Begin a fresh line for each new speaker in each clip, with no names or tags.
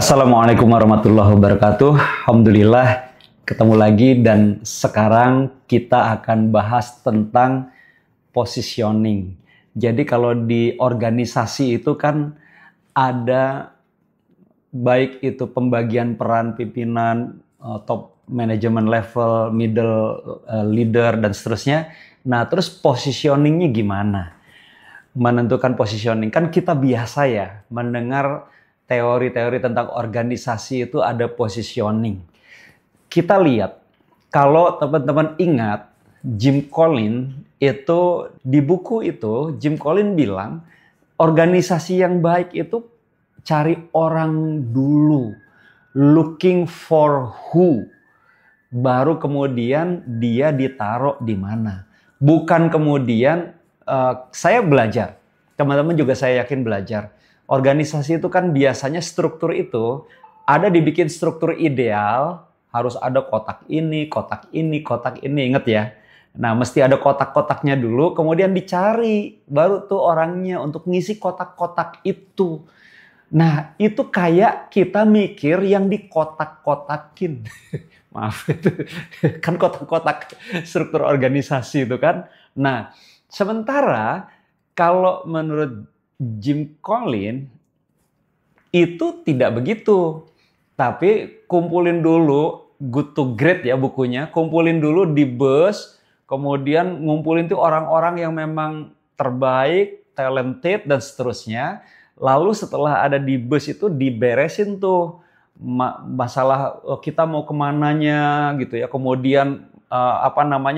Assalamualaikum warahmatullahi wabarakatuh. Alhamdulillah ketemu lagi dan sekarang kita akan bahas tentang positioning. Jadi kalau di organisasi itu kan ada baik itu pembagian peran pimpinan, top management level, middle leader dan seterusnya. Nah, terus positioningnya gimana? Menentukan positioning kan kita biasa ya mendengar teori-teori tentang organisasi itu ada positioning. Kita lihat, kalau teman-teman ingat, Jim Collins itu di buku itu, Jim Collins bilang, organisasi yang baik itu cari orang dulu, looking for who, baru kemudian dia ditaruh di mana. Bukan kemudian, saya belajar, teman-teman juga saya yakin belajar. Organisasi itu kan biasanya struktur itu ada dibikin struktur ideal, harus ada kotak ini, kotak ini, kotak ini, inget ya. Nah, mesti ada kotak-kotaknya dulu, kemudian dicari, baru tuh orangnya untuk ngisi kotak-kotak itu. Nah, itu kayak kita mikir yang dikotak-kotakin. Maaf, itu kan kotak-kotak struktur organisasi itu kan. Nah, sementara kalau menurut Jim Collins itu tidak begitu. Tapi kumpulin dulu Good to Great ya bukunya. Kumpulin dulu di bus. Kemudian ngumpulin tuh orang-orang yang memang terbaik, talented dan seterusnya. Lalu setelah ada di bus itu diberesin tuh masalah kita mau kemananya gitu ya. Kemudian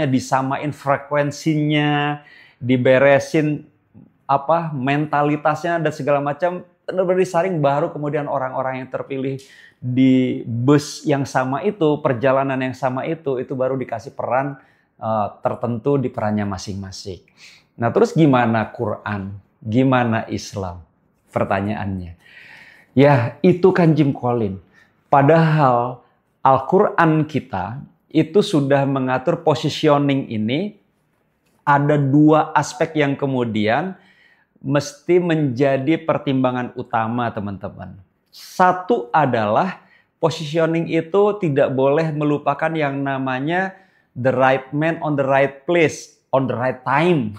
disamain frekuensinya, diberesin mentalitasnya dan segala macam, benar-benar disaring, baru kemudian orang-orang yang terpilih di bus yang sama itu, perjalanan yang sama itu baru dikasih peran tertentu di perannya masing-masing. Nah, terus gimana Quran? Gimana Islam? Pertanyaannya. Ya, itu kan Jim Collins. Padahal Al-Quran kita itu sudah mengatur positioning ini. Ada dua aspek yang kemudian mesti menjadi pertimbangan utama, teman-teman. Satu adalah positioning itu tidak boleh melupakan yang namanya the right man on the right place, on the right time.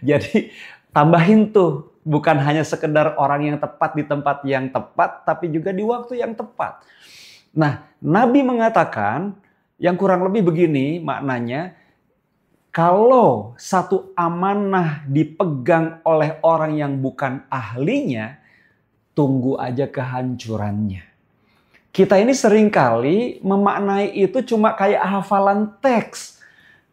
Jadi tambahin tuh, bukan hanya sekedar orang yang tepat di tempat yang tepat, tapi juga di waktu yang tepat. Nah, Nabi mengatakan yang kurang lebih begini maknanya, kalau satu amanah dipegang oleh orang yang bukan ahlinya, tunggu aja kehancurannya. Kita ini seringkali memaknai itu cuma kayak hafalan teks,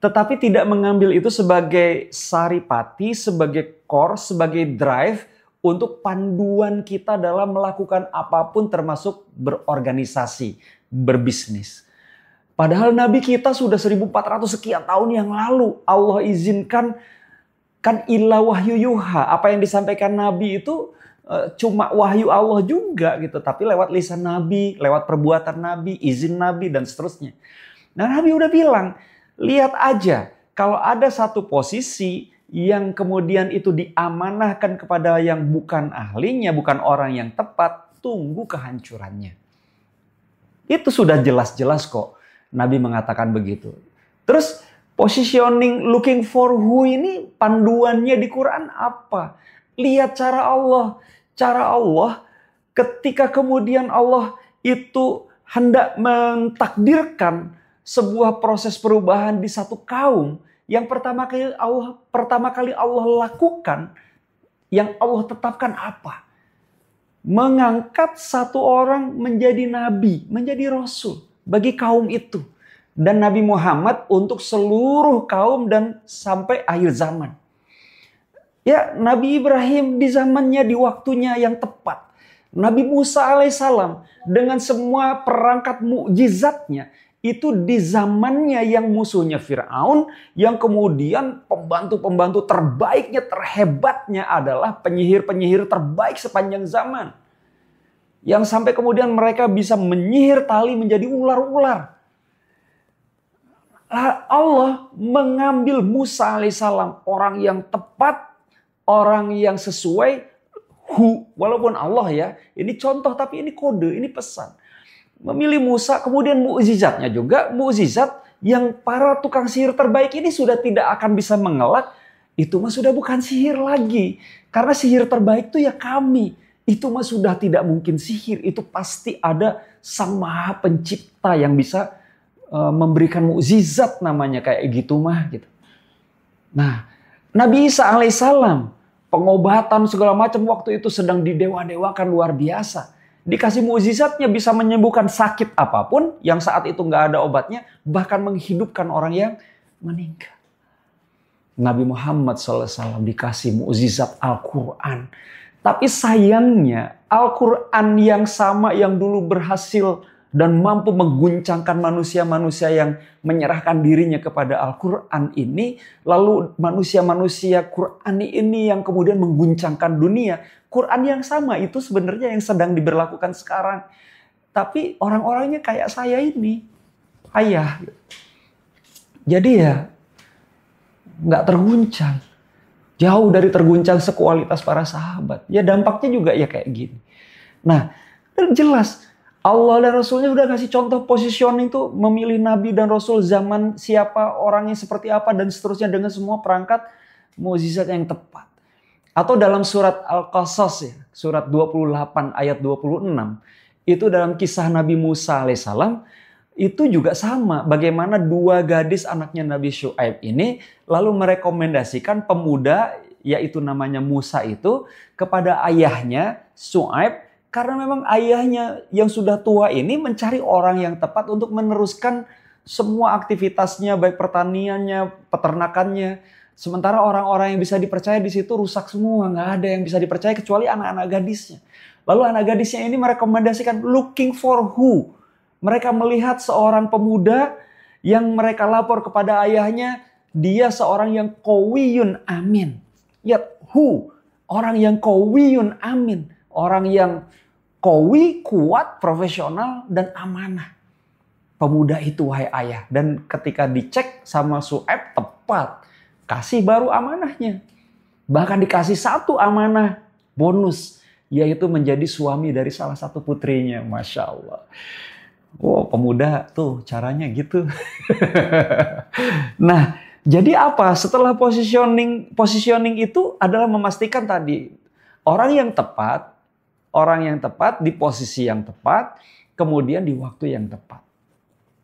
tetapi tidak mengambil itu sebagai saripati, sebagai core, sebagai drive untuk panduan kita dalam melakukan apapun termasuk berorganisasi, berbisnis. Padahal Nabi kita sudah 1400 sekian tahun yang lalu. Allah izinkan, kan illa wahyu yuha. Apa yang disampaikan Nabi itu cuma wahyu Allah juga gitu. Tapi lewat lisan Nabi, lewat perbuatan Nabi, izin Nabi dan seterusnya. Nah, Nabi udah bilang, lihat aja kalau ada satu posisi yang kemudian itu diamanahkan kepada yang bukan ahlinya, bukan orang yang tepat, tunggu kehancurannya. Itu sudah jelas-jelas kok. Nabi mengatakan begitu. Terus positioning looking for who ini panduannya di Quran apa? Lihat cara Allah. Cara Allah ketika kemudian Allah itu hendak mentakdirkan sebuah proses perubahan di satu kaum. Yang pertama kali Allah lakukan, yang Allah tetapkan apa? Mengangkat satu orang menjadi nabi, menjadi rasul bagi kaum itu. Dan Nabi Muhammad untuk seluruh kaum dan sampai akhir zaman. Ya, Nabi Ibrahim di zamannya, di waktunya yang tepat. Nabi Musa alaihissalam dengan semua perangkat mukjizatnya itu di zamannya yang musuhnya Firaun, yang kemudian pembantu-pembantu terbaiknya, terhebatnya adalah penyihir-penyihir terbaik sepanjang zaman. Yang sampai kemudian mereka bisa menyihir tali menjadi ular-ular. Allah mengambil Musa alaihissalam, orang yang tepat, orang yang sesuai, Hu, walaupun Allah ya, ini contoh tapi ini kode, ini pesan. Memilih Musa, kemudian mukjizatnya juga, mukjizat yang para tukang sihir terbaik ini sudah tidak akan bisa mengelak, itu mah sudah bukan sihir lagi. Karena sihir terbaik itu ya kami. Itu mah sudah tidak mungkin sihir, itu pasti ada Sang Maha Pencipta yang bisa memberikan mukjizat namanya kayak gitu mah gitu. Nah, Nabi Isa alaihissalam pengobatan segala macam waktu itu sedang didewa-dewakan luar biasa. Dikasih mukjizatnya bisa menyembuhkan sakit apapun yang saat itu nggak ada obatnya, bahkan menghidupkan orang yang meninggal. Nabi Muhammad SAW dikasih mukjizat Al-Quran. Tapi sayangnya Al-Quran yang sama yang dulu berhasil dan mampu mengguncangkan manusia-manusia yang menyerahkan dirinya kepada Al-Quran ini, lalu manusia-manusia Quran ini yang kemudian mengguncangkan dunia. Quran yang sama itu sebenarnya yang sedang diberlakukan sekarang. Tapi orang-orangnya kayak saya ini, ayah. Jadi ya nggak terguncang. Jauh dari terguncang sekualitas para sahabat. Ya dampaknya juga ya kayak gini. Nah, jelas Allah dan Rasulnya udah kasih contoh positioning tuh, memilih Nabi dan Rasul zaman siapa, orangnya seperti apa, dan seterusnya dengan semua perangkat mukjizat yang tepat. Atau dalam surat Al-Qasas ya, surat 28 ayat 26, itu dalam kisah Nabi Musa alaihissalam, itu juga sama. Bagaimana dua gadis anaknya Nabi Syuaib ini lalu merekomendasikan pemuda, yaitu namanya Musa itu, kepada ayahnya Syuaib, karena memang ayahnya yang sudah tua ini mencari orang yang tepat untuk meneruskan semua aktivitasnya, baik pertaniannya, peternakannya. Sementara orang-orang yang bisa dipercaya di situ rusak semua, nggak ada yang bisa dipercaya kecuali anak-anak gadisnya. Lalu anak gadisnya ini merekomendasikan looking for who. Mereka melihat seorang pemuda yang mereka lapor kepada ayahnya, dia seorang yang qawiyun amin. Lihat who, orang yang qawiyun amin, orang yang qawi, kuat, profesional, dan amanah. Pemuda itu wahai ayah. Dan ketika dicek sama Syuaib, tepat. Kasih baru amanahnya. Bahkan dikasih satu amanah bonus, yaitu menjadi suami dari salah satu putrinya. Masya Allah. Oh, pemuda tuh caranya gitu. Nah, jadi apa? Setelah positioning itu adalah memastikan tadi orang yang tepat di posisi yang tepat, kemudian di waktu yang tepat.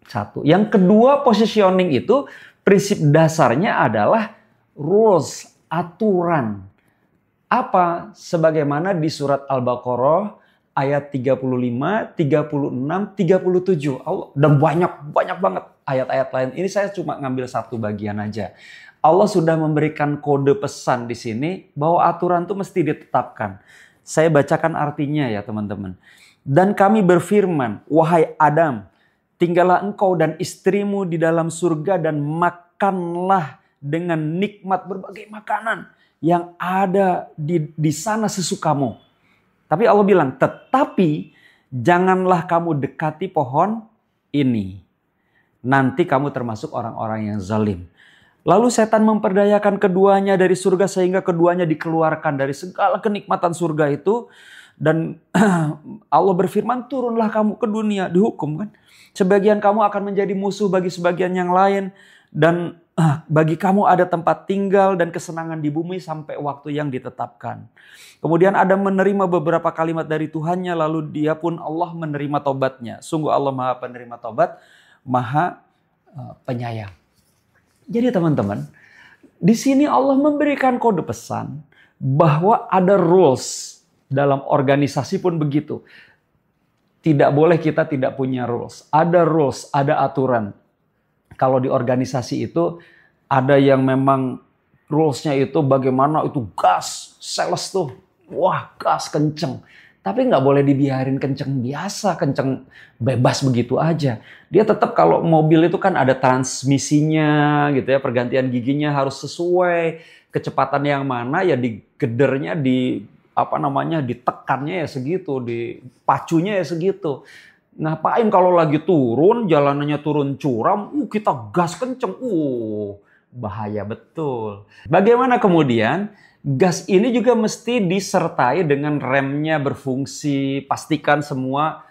Satu. Yang kedua, positioning itu prinsip dasarnya adalah rules, aturan. Apa? Sebagaimana di surat Al-Baqarah ayat 35, 36, 37. Dan banyak banget ayat-ayat lain. Ini saya cuma ngambil satu bagian aja. Allah sudah memberikan kode pesan di sini bahwa aturan itu mesti ditetapkan. Saya bacakan artinya ya teman-teman. Dan kami berfirman, wahai Adam, tinggallah engkau dan istrimu di dalam surga dan makanlah dengan nikmat berbagai makanan yang ada di sana sesukamu. Tapi Allah bilang, tetapi janganlah kamu dekati pohon ini. Nanti kamu termasuk orang-orang yang zalim. Lalu setan memperdayakan keduanya dari surga sehingga keduanya dikeluarkan dari segala kenikmatan surga itu. Dan Allah berfirman, turunlah kamu ke dunia, dihukum kan. Sebagian kamu akan menjadi musuh bagi sebagian yang lain. Dan bagi kamu ada tempat tinggal dan kesenangan di bumi sampai waktu yang ditetapkan. Kemudian Adam menerima beberapa kalimat dari Tuhannya, lalu dia pun Allah menerima tobatnya. Sungguh Allah Maha Penerima Tobat, Maha Penyayang. Jadi teman-teman, di sini Allah memberikan kode pesan bahwa ada rules. Dalam organisasi pun begitu. Tidak boleh kita tidak punya rules. Ada rules, ada aturan. Kalau di organisasi itu ada yang memang rulesnya itu bagaimana itu gas, sales tuh. Wah gas kenceng. Tapi nggak boleh dibiarin kenceng biasa, kenceng bebas begitu aja. Dia tetap kalau mobil itu kan ada transmisinya gitu ya, pergantian giginya harus sesuai. Kecepatan yang mana ya digedernya, ditekannya ya segitu, dipacunya ya segitu. Ngapain kalau lagi turun, jalanannya turun curam, kita gas kenceng, bahaya betul. Bagaimana kemudian gas ini juga mesti disertai dengan remnya berfungsi, pastikan semua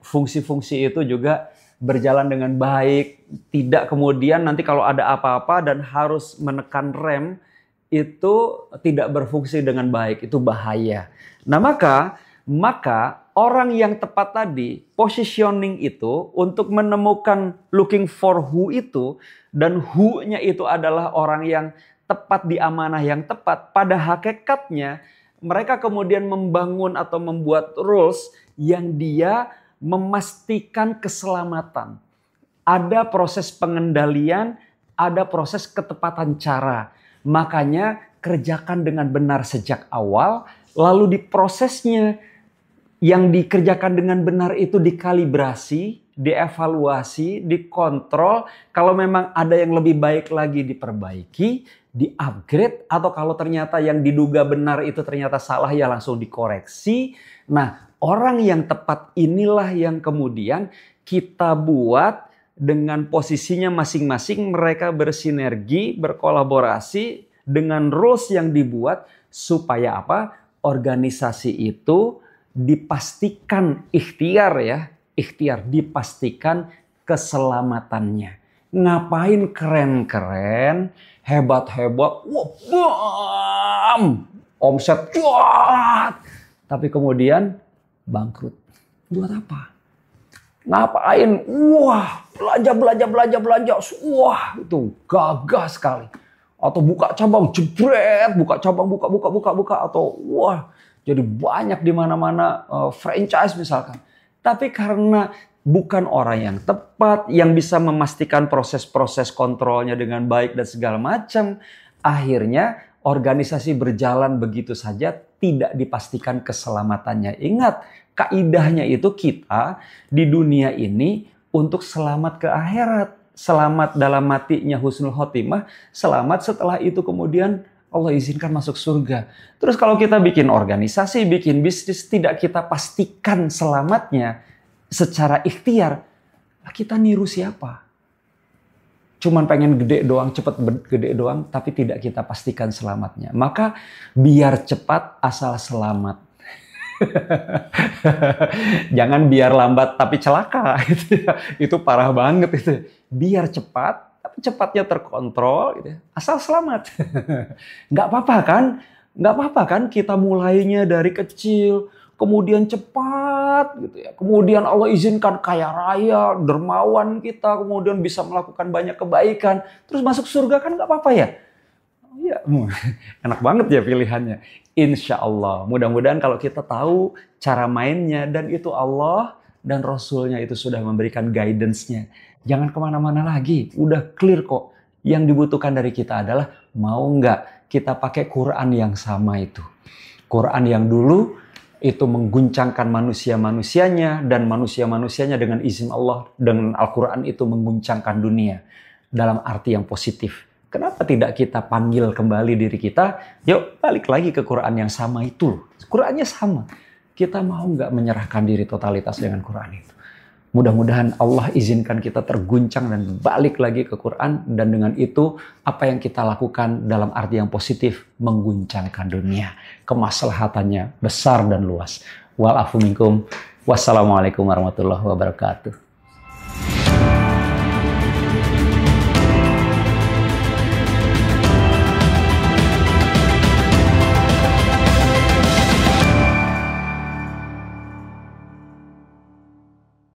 fungsi-fungsi itu juga berjalan dengan baik, tidak kemudian nanti kalau ada apa-apa dan harus menekan rem itu tidak berfungsi dengan baik, itu bahaya. Nah, maka orang yang tepat tadi, positioning itu untuk menemukan looking for who itu, dan who-nya itu adalah orang yang tepat di amanah yang tepat. Pada hakikatnya mereka kemudian membangun atau membuat rules yang dia memastikan keselamatan. Ada proses pengendalian, ada proses ketepatan cara. Makanya kerjakan dengan benar sejak awal, lalu diprosesnya yang dikerjakan dengan benar itu dikalibrasi, dievaluasi, dikontrol. Kalau memang ada yang lebih baik lagi diperbaiki, di-upgrade, atau kalau ternyata yang diduga benar itu ternyata salah ya langsung dikoreksi. Nah, orang yang tepat inilah yang kemudian kita buat dengan posisinya masing-masing, mereka bersinergi, berkolaborasi dengan rules yang dibuat supaya apa? Organisasi itu dipastikan ikhtiar dipastikan keselamatannya. Ngapain keren-keren, hebat-hebat, omset cuat, tapi kemudian bangkrut. Buat apa? Ngapain? Belanja. Wah, itu gagah sekali. Atau buka cabang, jebret, buka cabang, buka. Atau wah, jadi banyak di mana-mana franchise misalkan. Tapi karena bukan orang yang tepat, yang bisa memastikan proses-proses kontrolnya dengan baik dan segala macam, akhirnya organisasi berjalan begitu saja, tidak dipastikan keselamatannya. Ingat, kaidahnya itu kita di dunia ini untuk selamat ke akhirat. Selamat dalam matinya husnul khotimah, selamat setelah itu kemudian Allah izinkan masuk surga. Terus kalau kita bikin organisasi, bikin bisnis, tidak kita pastikan selamatnya secara ikhtiar, kita niru siapa? Cuman pengen gede doang, cepet gede doang, tapi tidak kita pastikan selamatnya. Maka biar cepat asal selamat. Jangan biar lambat tapi celaka. Itu parah banget itu. Biar cepat, tapi cepatnya terkontrol, gitu. Asal selamat. Nggak apa-apa kan kita mulainya dari kecil, kemudian cepat, gitu ya. Kemudian Allah izinkan kaya raya, dermawan kita, kemudian bisa melakukan banyak kebaikan, terus masuk surga kan nggak apa-apa ya? Iya, enak banget ya pilihannya. Insya Allah, mudah-mudahan kalau kita tahu cara mainnya dan itu Allah dan Rasulnya itu sudah memberikan guidance-nya. Jangan kemana-mana lagi, udah clear kok. Yang dibutuhkan dari kita adalah mau nggak kita pakai Quran yang sama itu. Quran yang dulu itu mengguncangkan manusia-manusianya dan manusia-manusianya dengan izin Allah, dengan Al-Quran itu mengguncangkan dunia dalam arti yang positif. Kenapa tidak kita panggil kembali diri kita? Yuk balik lagi ke Quran yang sama itu. Qurannya sama. Kita mau nggak menyerahkan diri totalitas dengan Quran itu? Mudah-mudahan Allah izinkan kita terguncang dan balik lagi ke Quran. Dan dengan itu apa yang kita lakukan dalam arti yang positif mengguncangkan dunia. Kemaslahatannya besar dan luas. Wal afu minkum. Wassalamualaikum warahmatullahi wabarakatuh.